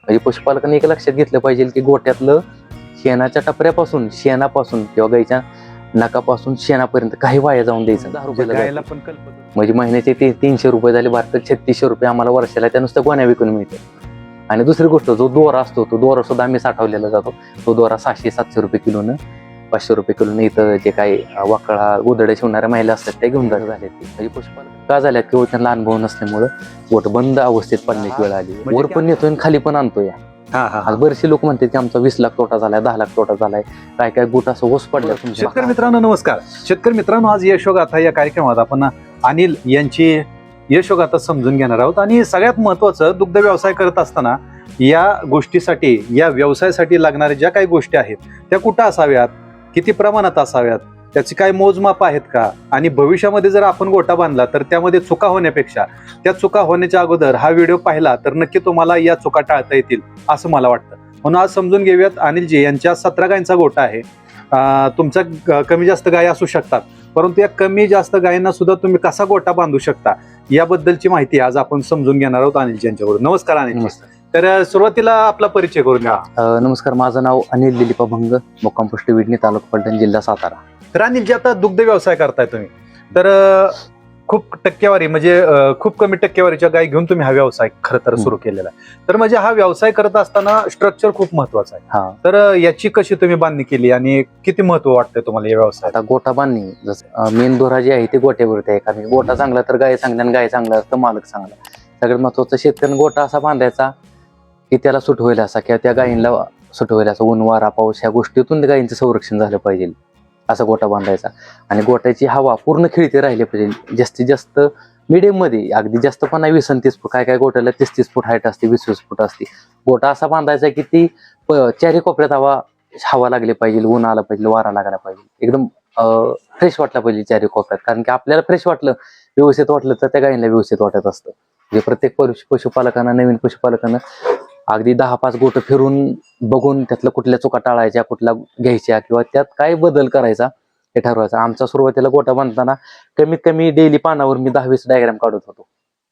म्हणजे पशुपालकांनी एक लक्षात घेतलं पाहिजे की गोट्यातलं शेणाच्या टपऱ्यापासून शेणापासून किंवा गाईच्या नकापासून शेणापर्यंत काही वाया जाऊन द्यायचं. 10 रुपयाला गायला जाते. पण कल्पना म्हणजे महिन्याचे ते 300 रुपये झाले, भारतात 3600 रुपये आम्हाला वर्षाला त्या नुसतं गोण्या विकून मिळते. आणि दुसरी गोष्ट, जो दोरा असतो तो दोरा सुद्धा आम्ही साठवलेला जातो. तो दोरा 600-700 रुपये किलोनं, 500 रुपये किलोनं इथं जे काही वाकळा गोदड्या शिवणाऱ्या महिला असतात त्या घेऊन झालेत. म्हणजे पशुपालक का झाल्यात किंवा त्यांना अनुभव नसल्यामुळं गोट बंद अवस्थेत पडण्याची वेळ आली. म्हणजे वर पण नेतोय आणि खाली पण आणतोय. आज बरेचसे लोक म्हणतात की आमचा 20 लाख तोटा झालाय, 10 लाख तोटा झालाय, काय काय गोट असं ओस पडलं. शेतकरी मित्रांनो नमस्कार. शेतकरी मित्रांनो, आज यशोगाथा या कार्यक्रमात आपण अनिल यांची यशोगाथा समजून घेणार आहोत. आणि सगळ्यात महत्वाचं, दुग्ध व्यवसाय करत असताना या गोष्टीसाठी, या व्यवसायासाठी लागणाऱ्या ज्या काही गोष्टी आहेत त्या कुठं असाव्यात, किती प्रमाणात असाव्यात, त्याची काय मोजमाप आहेत का, आणि भविष्यामध्ये जर आपण गोटा बांधला तर त्यामध्ये चुका होण्यापेक्षा त्या चुका होण्याच्या अगोदर हा व्हिडिओ पाहिला तर नक्की तुम्हाला या चुका टाळता येतील असं मला वाटतं. म्हणून आज समजून घेऊयात. अनिलजी यांच्या 17 गायींचा गोटा आहे. तुमचा कमी जास्त गाय असू शकतात, परंतु या कमी जास्त गायींना सुद्धा तुम्ही कसा गोटा बांधू शकता याबद्दलची माहिती आज आपण समजून घेणार आहोत अनिलजी यांच्याकडून. नमस्कार अनिल. तर सुरुवातीला आपला परिचय करून द्या. नमस्कार, माझं नाव अनिल दिलीप अभंग, मुक्काम पोस्ट विडणी, तालुका फलटण, जिल्हा सातारा. तर अनिलजी, आता दुग्ध व्यवसाय करताय तुम्ही, तर खूप टक्केवारी म्हणजे खूप कमी टक्केवारीच्या गाय घेऊन तुम्ही हा व्यवसाय खरं तर सुरू केलेला आहे. तर म्हणजे हा व्यवसाय करत असताना स्ट्रक्चर खूप महत्वाचं आहे. तर याची कशी तुम्ही बांधणी केली आणि किती महत्व वाटतंय तुम्हाला या व्यवसाय? आता गोटा बांधणी जसं मेन दोरा जी आहे ते गोट्यावरती आहे. कारण गोटा चांगला तर गाय चांगल्या, आणि गाय चांगला तर मालक चांगला. सगळ्यात महत्वाचं, शेतकऱ्यांनी गोटा असा बांधायचा की त्याला सूट होईल असा, किंवा त्या गायींना सूट होईल असा, ऊन वारा पाऊस ह्या गोष्टीतून गायींचं संरक्षण झालं पाहिजे असा गोटा बांधायचा. आणि गोट्याची हवा पूर्ण खिळती राहिली पाहिजे. जास्तीत जास्त मिडियम मध्ये, अगदी जास्त पण नाही, 20-30 फूट, काय काय गोट्याला 30-30 फूट हाईट असते, 20-20 फूट असते. गोटा असा बांधायचा की ती चारी कोपऱ्यात हवा लागली पाहिजे, ऊन आलं पाहिजे, वारा लागला पाहिजे, एकदम फ्रेश वाटला पाहिजे चारी कोपऱ्यात. कारण की आपल्याला फ्रेश वाटलं, व्यवस्थित वाटलं तर त्या गायींना व्यवस्थित वाटत असतं. म्हणजे प्रत्येक पशुपालकांना, नवीन पशुपालकांना अगदी 10-5 गोट फिरून बघून त्यातलं कुठल्या चुका टाळायच्या, कुठल्या घ्यायच्या, किंवा त्यात काय बदल करायचा हे ठरवायचं. आमचा सुरुवातीला गोटा बांधताना कमीत कमी डेली पानावर मी 10-20 डायग्राम काढत होतो.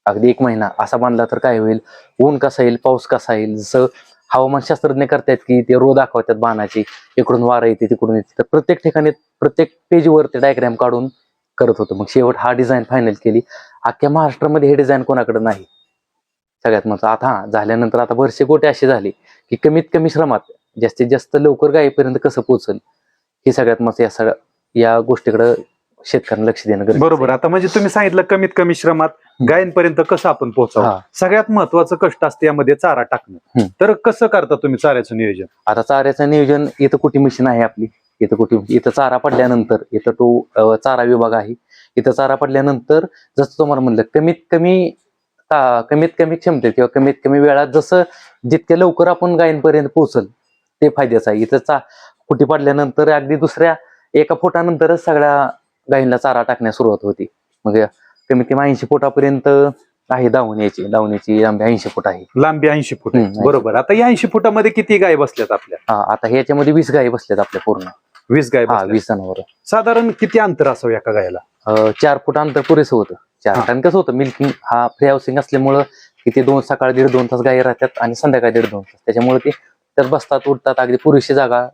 अगदी 1 महिना असा बांधला तर काय होईल, ऊन कसा येईल, पाऊस कसा येईल, जसं हवामान शास्त्रज्ञ करतात की ते रो दाखवतात बाणाची, इकडून वारा येते तिकडून येते, तर प्रत्येक ठिकाणी प्रत्येक पेजवर ते डायग्राम काढून करत होतो. मग शेवट हा डिझाईन फायनल केली. अख्ख्या महाराष्ट्रामध्ये हे डिझाईन कोणाकडे नाही. सगळ्यात महत्त्वाचं, आता झाल्यानंतर आता बरेचसे गोटे असे झाले की कमीत कमी श्रमात जास्तीत जास्त लवकर गायीपर्यंत कसं पोहोचल हे सगळ्यात महत्त्वाचं. या गोष्टीकडे शेतकऱ्यांना लक्ष देणं गरजेचं आहे. बरोबर. आता म्हणजे तुम्ही सांगितलं कमीत कमी श्रमात गायींपर्यंत कसं आपण पोहोचावं. सगळ्यात महत्वाचं कष्ट असते यामध्ये चारा टाकणं. तर कसं करता तुम्ही चाऱ्याचं नियोजन? आता चाऱ्याचं नियोजन, इथं कुठे मशीन आहे आपली, इथं चारा पडल्यानंतर, इथं तो चारा विभाग आहे, इथं चारा पडल्यानंतर जसं तुम्हाला म्हणलं कमीत कमी क्षमतेत किंवा कमीत कमी वेळात जसं जितक्या लवकर आपण गायींपर्यंत पोहोचल ते फायद्याचं आहे. इथं कुठे पडल्यानंतर अगदी दुसऱ्या 1 फुटानंतरच सगळ्या गायींना चारा टाकण्यास सुरुवात होती. मग कमीत कमी 80 फुटापर्यंत आहे दावणीची लांबी 80 फूट आहे. लांबी 80 फूट. बरोबर. आता या 80 फुटामध्ये किती गायी बसल्यात आपल्या? आता ह्याच्यामध्ये 20 गायी बसल्यात आपल्या पूर्ण. 20 गायी? 20 जनावर. साधारण किती अंतर असावं एका गायला? 4 फूट अंतर पुरेसं होतं. 4 कारण कसं होतं, मिल्किंग हा फ्री हाऊसिंग असल्यामुळं तिथे सकाळी 1.5-2 तास गायी राहतात आणि संध्याकाळी 1.5-2 तास, त्याच्यामुळे ते त्यात बसतात उठतात, अगदी पुरेशी जागा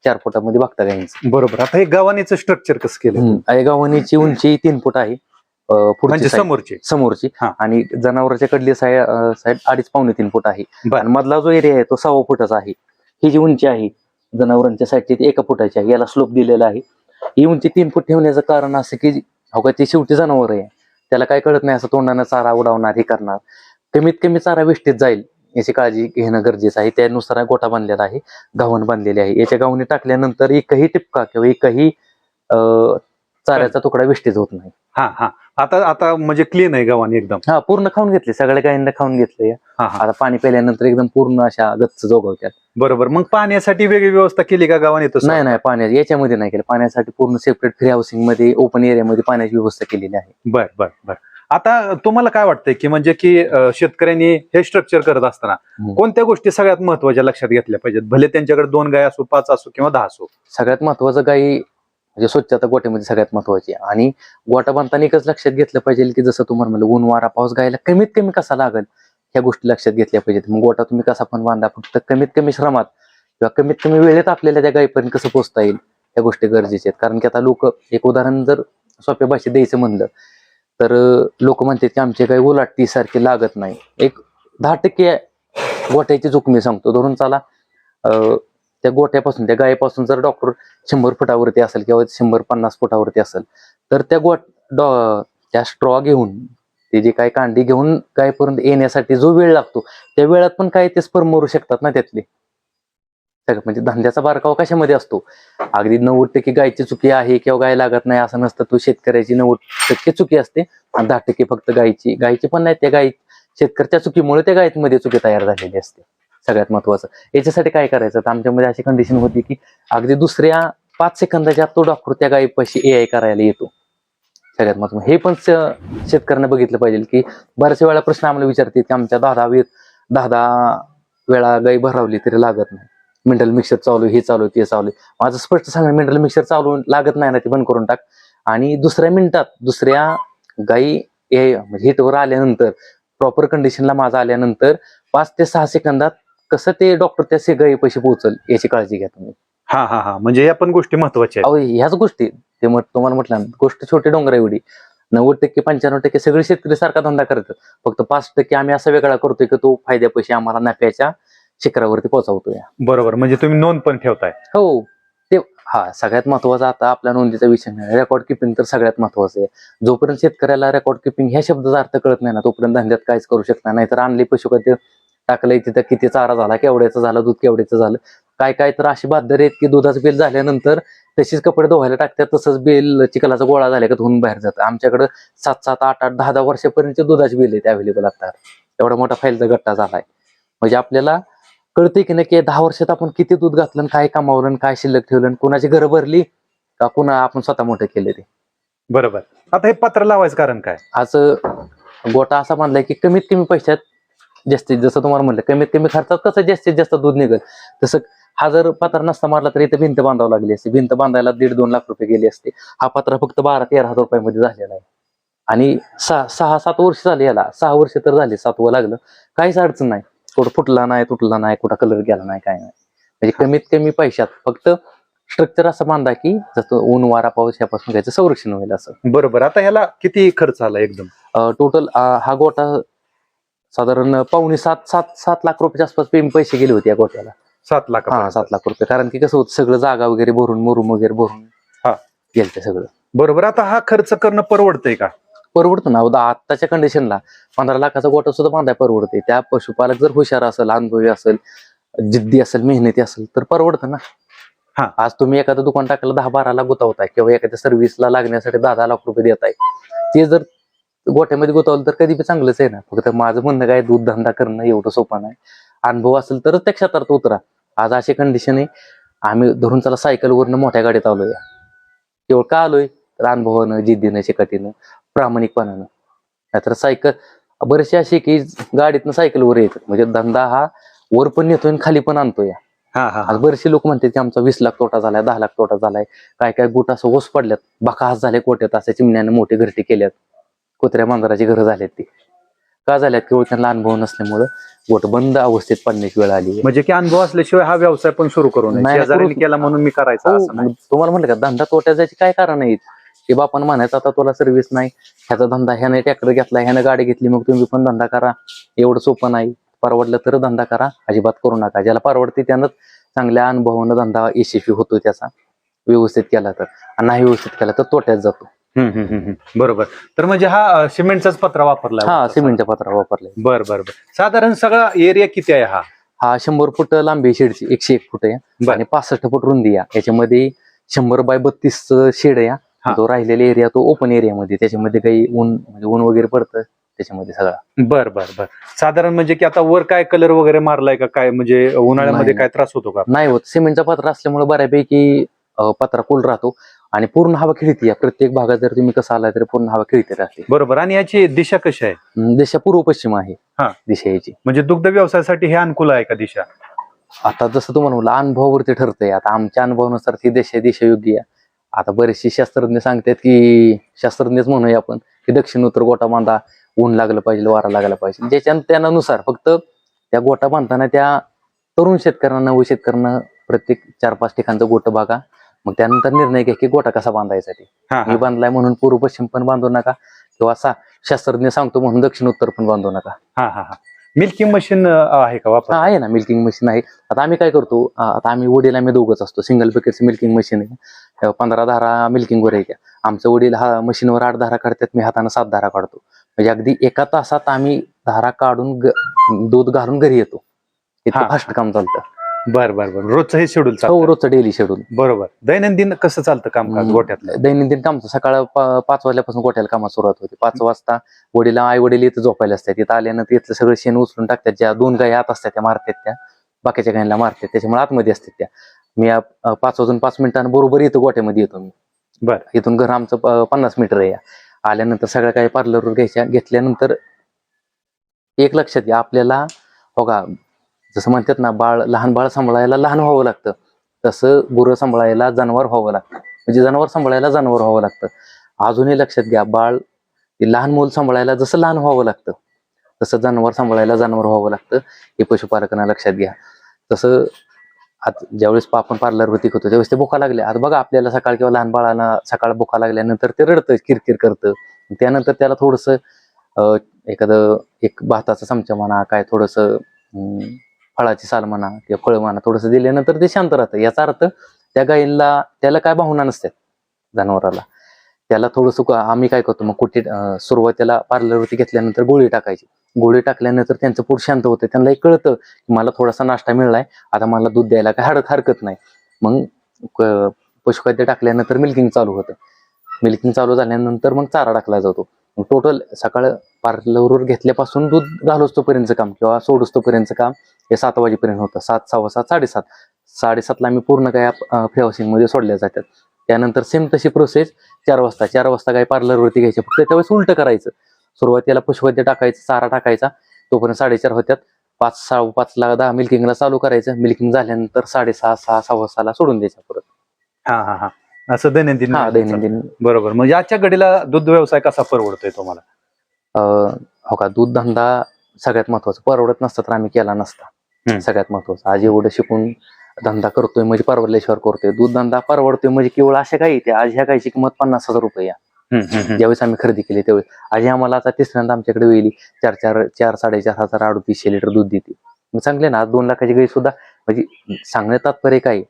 4 फुटामध्ये बघता गायींचं. बरोबर. आता हे गव्हाणीचं स्ट्रक्चर कसं केलं? गव्हाणीची उंची 3 फूट आहे म्हणजे समोरची, आणि जनावरांच्या कडली साईड 2.5-3 फूट आहे. आणि मधला जो एरिया आहे तो 6 फुटाचा आहे. ही जी उंची आहे जनावरांच्या साईडची ती 1 फुटाची आहे. याला स्लोप दिलेला आहे. ही उंची 3 फूट ठेवण्याचं कारण असं की ते शेवटी जनावर आहे, त्याला काय कळत नाही असं तोंडानं चारा उडवणार, हे करणार. कमीत कमी चारा वेस्टेज जाईल याची काळजी घेणं गरजेचं आहे. त्यानुसार गोटा बांधलेला आहे, गावण बांधलेली आहे. याच्या गावणी टाकल्यानंतर एकही टिपका किंवा एकही चाऱ्याचा तुकडा वेस्टेज होत नाही. आता म्हणजे क्लीन आहे गव्हाणी एकदम? पूर्ण खाऊन घेतले, सगळ्या गायींना खाऊन घेतले. आता पाणी प्यायल्यानंतर एकदम पूर्ण अशा गच्च जोगवत्यात. बरोबर. मग पाण्यासाठी वेगळी व्यवस्था केली का गव्हाणी? नाही, पाण्या याच्यामध्ये नाही केलं. पाण्यासाठी पूर्ण सेपरेट फ्री हाऊसिंग मध्ये, ओपन एरियामध्ये पाण्याची व्यवस्था केलेली आहे. बर. आता तुम्हाला काय वाटतंय की म्हणजे की शेतकऱ्यांनी हे स्ट्रक्चर करत असताना कोणत्या गोष्टी सगळ्यात महत्वाच्या लक्षात घेतल्या पाहिजेत? भले त्यांच्याकडे 2 गाय असो, 5 असो किंवा 10 असो. सगळ्यात महत्वाचं गायी म्हणजे स्वच्छता गोट्यामध्ये सगळ्यात महत्वाची. आणि गोटा बांधताना एकच लक्षात घेतलं पाहिजे की जसं तुम्हाला म्हणलं, ऊन वारा पाऊस गायला कमीत कमी कसा लागेल ह्या गोष्टी लक्षात घेतल्या पाहिजेत. मग गोटा तुम्ही कसा पण बांधा, फक्त कमीत कमी श्रमात किंवा कमीत कमी वेळेत आपल्याला त्या गायीपर्यंत कसं पोहोचता येईल या गोष्टी गरजेच्या आहेत. कारण की आता लोक, एक उदाहरण जर सोप्या भाषेत द्यायचं म्हणलं तर लोक म्हणतात की आमचे गाय उलाटती सारखी लागत नाही. एक 10% गोट्याची चूक मी सांगतो. धरून चाला, त्या गोट्यापासून, त्या गायीपासून जर डॉक्टर 100 फुटावरती असेल किंवा 150 फुटावरती असेल तर त्या स्ट्रॉ घेऊन, ते जे काही कांडी घेऊन गायीपर्यंत येण्यासाठी जो वेळ लागतो त्या वेळात पण काही ते स्पर्म मरू शकतात ना त्यातले. म्हणजे धंद्याचा बारकावा कशामध्ये असतो, अगदी 90% गायची चुकी आहे किंवा गाय लागत नाही असं नसतं. तो शेतकऱ्याची 90% चुकी असते आणि 10% फक्त गायची पण नाही. त्या गायी, शेतकऱ्याच्या चुकीमुळे त्या गायीमध्ये चुकी तयार झालेली असते. सगळ्यात महत्वाचं याच्यासाठी काय करायचं, तर आमच्यामध्ये अशी कंडिशन होती की अगदी दुसऱ्या 5 सेकंदाच्या तो डॉक्टर त्या गायीपाशी AI करायला येतो. सगळ्यात महत्वाचं हे पण शेतकऱ्यांना बघितलं पाहिजे की बऱ्याच वेळा प्रश्न आम्हाला विचारते की आमच्या 10 वेळा गाय भरावली तरी लागत नाही, मिनरल मिक्सर चालू, हे चालू, ते चालू. माझं स्पष्ट सांगा, मिनरल मिक्सर चालू लागत नाही ना, ते बंद करून टाक. आणि दुसऱ्या मिनिटात दुसऱ्या गायी हिटवर आल्यानंतर, प्रॉपर कंडिशनला माझा आल्यानंतर 5 ते 6 सेकंदात कसं ते डॉक्टर त्या गायीपाशी पोहोचल याची काळजी घ्या तुम्ही. हा म्हणजे या पण गोष्टी महत्वाच्या आहेत. अहो ह्याच गोष्टी ते तुम्हाला म्हटलं, गोष्ट छोटी डोंगर एवढी. 90% 95% सगळे शेतकरी सारखा धंदा करतात. फक्त 5% आम्ही असा वेगळा करतोय की तो फायद्यापाशी आम्हाला नफ्याच्या शिखरावरती पोहोचवतोय. बरोबर, म्हणजे तुम्ही नोंद पण ठेवताय. हो, ते सगळ्यात महत्वाचा आता आपल्या नोंदीचा विषय नाही, रेकॉर्ड किपिंग तर सगळ्यात महत्वाचं आहे. जोपर्यंत शेतकऱ्याला रेकॉर्ड किपिंग ह्या शब्दाचा अर्थ कळत नाही ना, तोपर्यंत धंद्यात काहीच करू शकणार नाही. तर आणले पशुखाद्य, टाकलंय तिथं, किती चारा झाला, केवढ्याचं झालं, दूध केवढ्याचं झालं. काय तर अशी बादर आहेत की दुधाचं बिल झाल्यानंतर तशीच कपडे धुवायला टाकतात, तसंच बिल चिखलाचा गोळा झाला का धुवून बाहेर जातं. आमच्याकडे 7-7, 8-8, 10-10 वर्षापर्यंत दुधाचे बिल आहेत अवेलेबल आता. एवढा मोठा फाईलचा गट्टा झालाय. म्हणजे आपल्याला कळतंय की नाही की 10 वर्षात आपण किती दूध घातलं, काय कमावलं, काय शिल्लक ठेवलं, कोणाची घरं भरली का पुन्हा आपण स्वतः मोठं केले ते. बरोबर. आता हे पत्र लावायचं कारण काय? आज गोटा असा बांधलाय की कमीत कमी पैशात जास्तीत, जसं तुम्हाला म्हटलं, कमीत कमी खर्चात कसं जास्तीत जास्त दूध निघेल, तसं हा जर पत्रा नसता मारला तर इथं भिंत बांधावं लागली असते. भिंत बांधायला 1.5-2 लाख रुपये गेले असते. हा पत्रा फक्त 12-13 हजार रुपयामध्ये झालेला आहे. आणि 6-7 वर्ष झाले याला, 6 वर्ष तर झाले, 7वं लागलं. काहीच अडचण नाही, कुठं फुटला नाही, तुटला नाही, कुठं कलर गेला नाही, काय नाही. म्हणजे कमीत कमी पैशात फक्त स्ट्रक्चर असं बांधा की जसं ऊन, वारा, पाऊस यापासून घ्यायचं संरक्षण होईल असं. बरोबर. आता ह्याला किती खर्च आला एकदम? टोटल हा गोटा साधारण 7 लाख रुपयाच्या आसपास पैसे गेले होते या गोट्याला. 7 लाख? 7 लाख रुपये. कारण की कसं होतं, सगळं जागा वगैरे भरून, मुरुम वगैरे भरून गेलं ते सगळं. बरोबर. आता हा खर्च करणं परवडतंय का? परवडतं ना. आत्ताच्या कंडिशनला 15 लाखाचा गोटा सुद्धा बांधाय परवडते. त्या पशुपालक जर हुशार असेल, अनुभवी असेल, जिद्दी असेल, मेहनती असेल तर परवडतं ना. आज तुम्ही एखादं दुकान टाकायला 10-12 लाख गुतावताय किंवा एखाद्या सर्व्हिसला लागण्यासाठी 10-10 लाख रुपये देताय. ते जर गोट्यामध्ये गुतावलं तर कधी बी चांगलंच आहे ना. फक्त माझं म्हणणं काय, दूध धंदा करणं एवढं सोपं नाही. अनुभव असेल तरच त्या क्षेत्रात उतरा. आज अशी कंडिशन आहे, आम्ही धरून चला सायकलवरनं मोठ्या गाडीत आलोय. केवळ का आलोय, तर अनुभवानं, जिद्दीनं, चिकाटीनं, प्रामाणिकपणानं. नाहीतर सायकल बरेचसे असे की गाडीतनं सायकलवर येतात. म्हणजे धंदा हा वर पण नेतोय आणि खाली पण आणतोय. आज बरेचसे लोक म्हणतात की आमचा 20 लाख तोटा झालाय, 10 लाख तोटा झालाय. काय गोट असं ओस पडल्यात, बकास झाले कोट्यात, असे चिमण्यानं मोठे घरटे केल्यात, कुत्र्या मांजराची घरं झाल्यात. ती का झाल्यात? केवळ त्यांना अनुभव नसल्यामुळं गोट बंद अवस्थेत पडण्याची वेळ आली. म्हणजे की अनुभव असल्याशिवाय हा व्यवसाय पण सुरू करू नये, केला म्हणून मी करायचा असं नाही. तुम्हाला म्हटलं का धंदा तोट्यात जायची काय कारण आहेत की बापान म्हणायचं आता तुला सर्व्हिस नाही, ह्याचा धंदा, ह्याने ट्रॅक्टर घेतला, ह्याने गाडी घेतली, मग तुम्ही पण धंदा करा. एवढं सोपं नाही. परवडलं तर धंदा करा, अजिबात करू नका. ज्याला परवडते त्यानं चांगल्या अनुभवानं धंदा यशस्वी होतो त्याचा, व्यवस्थित केला तर. आणि नाही व्यवस्थित केला तर तोट्यात जातो. बरोबर. तर म्हणजे हा सिमेंटचाच पत्रा वापरला? सिमेंटच्या पत्रा वापरलाय. बरं. साधारण सगळा एरिया किती आहे हा? 100 फूट लांबी शेडची, 101 फूट आहे आणि 65 फूट रुंदी आहे. याच्यामध्ये 100 बाय 32 शेड आहे. तो राहिलेला एरिया तो ओपन एरियामध्ये, त्याच्यामध्ये काही ऊन वगैरे पडतं त्याच्यामध्ये सगळा. बरं. साधारण म्हणजे की आता वर काय कलर वगैरे मारलाय का काय, म्हणजे उन्हाळ्यामध्ये काय त्रास होतो का? नाही होत. सिमेंटचा पत्रा असल्यामुळे बऱ्यापैकी पत्रा कुल राहतो आणि पूर्ण हवा खेळते. प्रत्येक भागात जर तुम्ही कसं आलाय तरी पूर्ण हवा खेळते राहते. बरोबर. आणि याची दिशा कशी आहे? दिशा पूर्व पश्चिम आहे दिशा याची. म्हणजे दुग्ध व्यवसायासाठी हे अनुकूल आहे का दिशा? आता जसं तुम्हाला म्हणलं, अनुभवावरती ठरतंय. आता आमच्या अनुभवानुसार ती दिशा योग्य आहे. आता बरेचसे शास्त्रज्ञ सांगतात की, शास्त्रज्ञच म्हणूया आपण, की दक्षिण उत्तर गोटा बांधा, ऊन लागलं पाहिजे, वारा लागला पाहिजे, त्यानुसार फक्त त्या गोटा बांधताना त्या तरुण शेतकऱ्यांना, नव शेतकऱ्यांना प्रत्येक 4-5 ठिकाणचं गोट बघा, मग त्यानंतर निर्णय घ्या की गोटा कसा बांधायचा ते. मी बांधलाय म्हणून पूर्व पश्चिम पण बांधू नका, किंवा असा शास्त्रज्ञ सांगतो म्हणून दक्षिण उत्तर पण बांधू नका. मिल्किंग मशीन आहे का वापर? आहे ना, मिल्किंग मशीन आहे. आता आम्ही काय करतो, आता वडील आम्ही दोघंच असतो, सिंगल पॅकेटचं मिल्किंग मशीन आहे. 15 धारा मिल्किंगवर आहे. आमचं वडील हा मशीनवर 8 धारा काढतात, मी हाताने 7 धारा काढतो. म्हणजे अगदी एका तासात आम्ही धारा काढून दूध घालून घरी येतो. इतकं फास्ट काम चालतं. बरं रोजचं हे शेड्यूल हो, रोजचं डेली शेड्यूल. बरोबर. दैनंदिन कसं चालतं कामकाज गोठ्यातलं? दैनंदिन काम सकाळ 5 वाजल्यापासून गोठ्याला कामात सुरुवात होते. 5 वाजता आई वडील इथं झोपायला असतात. इथं आल्यानंतर इथलं सगळं शेण उचलून टाकतात. ज्या 2 गायी आत असतात त्या मारतात, त्या बाकीच्या गायीला मारतात, त्याच्यामुळे आतमध्ये असतात त्या. मी 5 वाजून 5 मिनिटांनी बरोबर इथं गोठ्यामध्ये येतो मी. बरं. इथून घर आमचं 50 मीटर आहे. आल्यानंतर सगळ्या काही पार्लरवर घेतल्यानंतर एक लक्षात घ्या, आपल्याला बघा जसं म्हणतात ना, लहान बाळ सांभाळायला लहान व्हावं लागतं, तसं गुरं सांभाळायला जनावर व्हावं लागतं, म्हणजे जनावर सांभाळायला जनावर व्हावं लागतं. अजूनही लक्षात घ्या, लहान मूल सांभाळायला जसं लहान व्हावं लागतं, तसं जनावर सांभाळायला जनावर व्हावं लागतं. हे पशुपालकांना लक्षात घ्या. तसं आता ज्यावेळेस आपण पार्लरवरती होतो त्यावेळेस ते भुका लागले, आता बघा आपल्याला सकाळ किंवा लहान बाळाला सकाळ भुका लागल्यानंतर ते रडतं, किरकिर करतं. त्यानंतर त्याला थोडंसं एखादं एक भाताचा चमचा म्हणा, काय थोडंसं फळाची साल म्हणा किंवा फळ म्हणा थोडंसं दिल्यानंतर ते शांत राहतं. याचा अर्थ त्या गायीला त्याला काय भावना नसतात, जनावराला. त्याला थोडंसं आम्ही काय करतो, मग सुरुवातीला पार्लरवरती घेतल्यानंतर गोळी टाकायची. गोळी टाकल्यानंतर त्यांचं पोट शांत होतं, त्यांना एक कळतं की मला थोडासा नाश्ता मिळालाय, आता मला दूध द्यायला काय हरकत नाही. मग पशुखाद्य टाकल्यानंतर मिल्किंग चालू होतं. मिल्किंग चालू झाल्यानंतर मग चारा टाकला जातो. टोटल सकाळ पार्लरवर घेतल्यापासून दूध घालूस्तोपर्यंतचं काम किंवा सोडूस्तोपर्यंतचं काम हे 7 वाजेपर्यंत होतं. 7, 7:15, 7:30. 7:30ला आम्ही पूर्ण काय फ्री मध्ये सोडल्या जातात. त्यानंतर सेम तशी प्रोसेस 4 वाजता काय पार्लरवरती घ्यायचे, फक्त त्यावेळेस उलटं करायचं. सुरुवातीला पशुखाद्य टाकायचं, चारा टाकायचा, तोपर्यंत 4:30 होत्यात. 5, 5:15ला 10 मिल्किंगला चालू करायचं. मिल्किंग झाल्यानंतर 6:30, 6, 6:15ला सोडून द्यायचं परत. असं दैनंदिन. दैनंदिन. बरोबर. म्हणजे आजच्या घडीला दूध व्यवसाय कसा परवडतोय तुम्हाला? हो का, दूध धंदा सगळ्यात महत्वाचा. परवडत नसता तर आम्ही केला नसता. सगळ्यात महत्वाचं, आज एवढं शिकून धंदा करतोय म्हणजे परवडल्याशिवाय करतोय. दूध धंदा परवडतोय म्हणजे केवळ अशा गायी त्या, आज ह्या गायीची किंमत 50,000 रुपये. ज्यावेळेस आम्ही खरेदी केली त्यावेळेस, आज आम्हाला आता तिसऱ्यांदा आमच्याकडे वेळी 4,500 3800 लिटर दूध देते. मग चांगले ना, आज 2 लाखाची गाई सुद्धा. म्हणजे सांगण्यात तात्पर्य काय,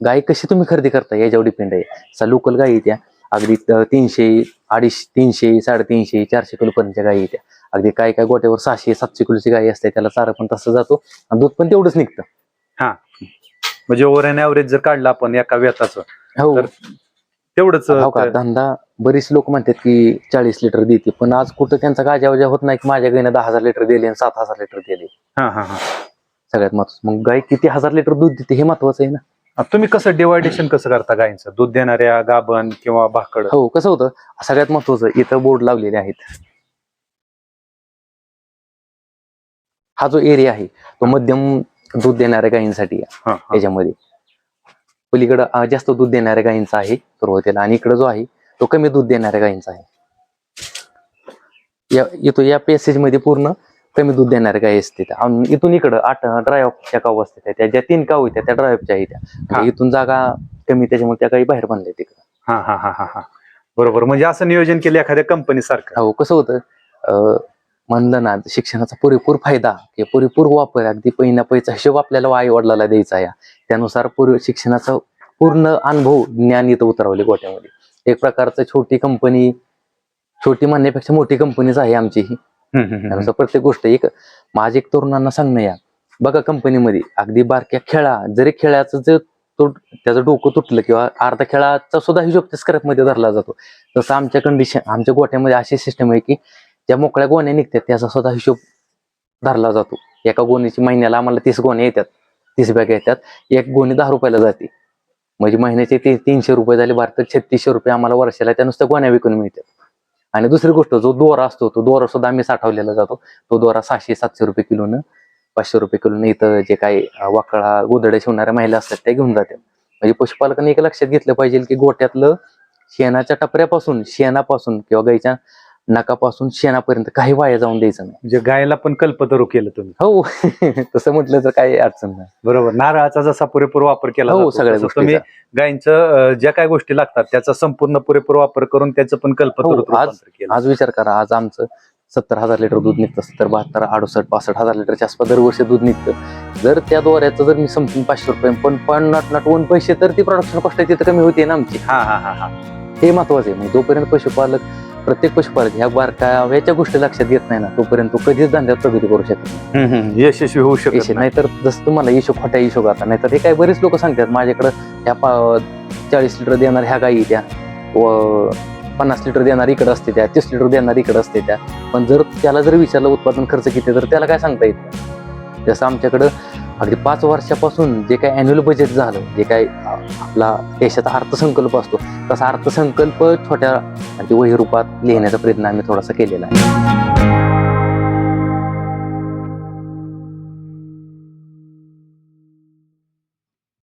गाय कशी तुम्ही खरेदी करता याच्यावर डिपेंड आहे. लोकल गायी त्या अगदी 300, 250, 300, 350, 400 किलो पर्यंतच्या गायी त्या. अगदी काय गोट्यावर 600, 700 किलोची गायी असते, त्याला चारा पण तसं जातो आणि दूध पण तेवढंच निघतं. म्हणजे ओव्हर अँड ॲव्हरेज जर काढलं आपण एका व्यताचं, हो तेवढंच. धंदा बरीच लोक म्हणतात की 40 लिटर देते, पण आज कुठं त्यांचा गाजावाजा होत नाही की माझ्या गायीने 10,000 लिटर दिले आणि 7,000 लिटर दिले. सगळ्यात महत्वाचं, मग गाय किती 1000 लिटर दूध देते हे महत्वाचं आहे ना. तुम्ही कसं डिवायडेशन कसं करता गायींचं, दूध देणाऱ्या, गाभण किंवा भाकड? हो, कसं होतं, सगळ्यात महत्वाचं इथं बोर्ड लावलेले आहेत. हा जो एरिया आहे तो मध्यम दूध देणाऱ्या गायींसाठी आहे. याच्यामध्ये पलीकडं जास्त दूध देणाऱ्या गायींचा आहे सुरुवातीला, आणि इकडं जो आहे तो कमी दूध देणाऱ्या गायींचा आहे. या पॅसेज मध्ये पूर्ण कमी दूध देणाऱ्या गायी असते. इथून इकडं 8 ड्रायऑफच्या काऊ असतात, त्या ज्या 3 काऊ आहेत त्या ड्रायऑफच्या आहेत. त्या इथून जागा कमी, त्याच्यामुळे त्या गायी बाहेर बांधल्या तिकडं. बरोबर. म्हणजे असं नियोजन केलं एखाद्या कंपनी सारखं. हो, कसं होतं, म्हणलं ना, शिक्षणाचा पुरेपूर फायदा किंवा पुरेपूर वापर, अगदी पैसा हिशोब आपल्याला आई वडिलाला द्यायचा आहे. त्यानुसार शिक्षणाचा पूर्ण अनुभव ज्ञान इथं उतरवले गोट्यामध्ये. एक प्रकारचं छोटी कंपनी, छोटी म्हणण्यापेक्षा मोठी कंपनीच आहे आमची ही. त्यानुसार प्रत्येक गोष्ट माझे एक तरुणांना सांगणं या, बघा कंपनीमध्ये अगदी बारक्या जरी खेळाचं जर त्याचं डोकं तुटलं किंवा अर्धा खेळाचा सुद्धा हिशोब त्या स्क्रॅप मध्ये धरला जातो, तसं आमच्या गोठ्यामध्ये अशी सिस्टम आहे की ज्या मोकळ्या गोण्या निघतात त्याचा सुद्धा हिशोब धरला जातो. एका गोणीची महिन्याला आम्हाला 30 गोण्या येतात, 30 बॅग येतात. एक गोणी 10 रुपयाला जाते, म्हणजे महिन्याचे 300 रुपये झाले, भारतात 3600 रुपये आम्हाला वर्षाला त्या नुसत्या गोण्या विकून मिळतात. आणि दुसरी गोष्ट, जो दोरा असतो तो दोरा सुद्धा आम्ही साठवलेला जातो. तो दोरा 600-700 रुपये किलोनं, 500 रुपये किलोनं इथं जे काही वाकळा गोदड्या शिवणाऱ्या महिला असतात त्या घेऊन जातात. म्हणजे पशुपालकांनी एक लक्षात घेतलं पाहिजे की गोट्यातलं शेणाच्या टपऱ्यापासून, शेणापासून किंवा गाईच्या नकापासून शेणापर्यंत काही वाया जाऊन द्यायचं नाही. म्हणजे गायला पण कल्पतरू केलं तुम्ही. हो तसं म्हटलं तर काही अडचण नाही. बरोबर. नारळाचा जसा पुरेपूर वापर केला हो, जातो, सगळ्या तसं गोष्टी तुम्ही गायींचं ज्या काय गोष्टी लागतात त्याचा संपूर्ण पुरेपूर वापर करून त्याचं पण कल्पतरू रूपांतर केलं. आज विचार करा, आज आमचं 70,000 लिटर दूध निघतं, 70, 72, 68, 65,000 लिटरच्या आसपास दरवर्षी दूध निघतं. जर त्या दोऱ्याचं जर मी समजून 500 रुपये पण नाट पैसे, तर ती प्रोडक्शन कॉस्ट आहे तिथं कमी होते ना आमची. हा. हे महत्वाचं आहे. मग जोपर्यंत पशुपालक, प्रत्येक पशुपालक ह्या बारकाव्याच्या गोष्टी लक्षात घेत नाही ना, तोपर्यंत तो कधीच धंद्यात प्रगती करू शकत नाही, यशस्वी होऊ शकत नाही. नाहीतर जसं तुम्हाला इशो खोट्या इशो आता, नाहीतर हे काय बरेच लोक सांगतात माझ्याकडे ह्या 40 लिटर देणार ह्या गायी त्या, व 50 लिटर देणार इकडे असते त्या, 30 लिटर देणार इकडे असते त्या. पण जर त्याला जर विचारलं उत्पादन खर्च किती, तर त्याला काय सांगता येत नाही. जसं आमच्याकडं अगदी 5 वर्षापासून जे काही अॅन्युअल बजेट झालं, जे काही आपला देशाचा अर्थसंकल्प असतो, तसा अर्थसंकल्प छोट्या वही रूपात लिहिण्याचा प्रयत्न आम्ही थोडासा केलेला आहे.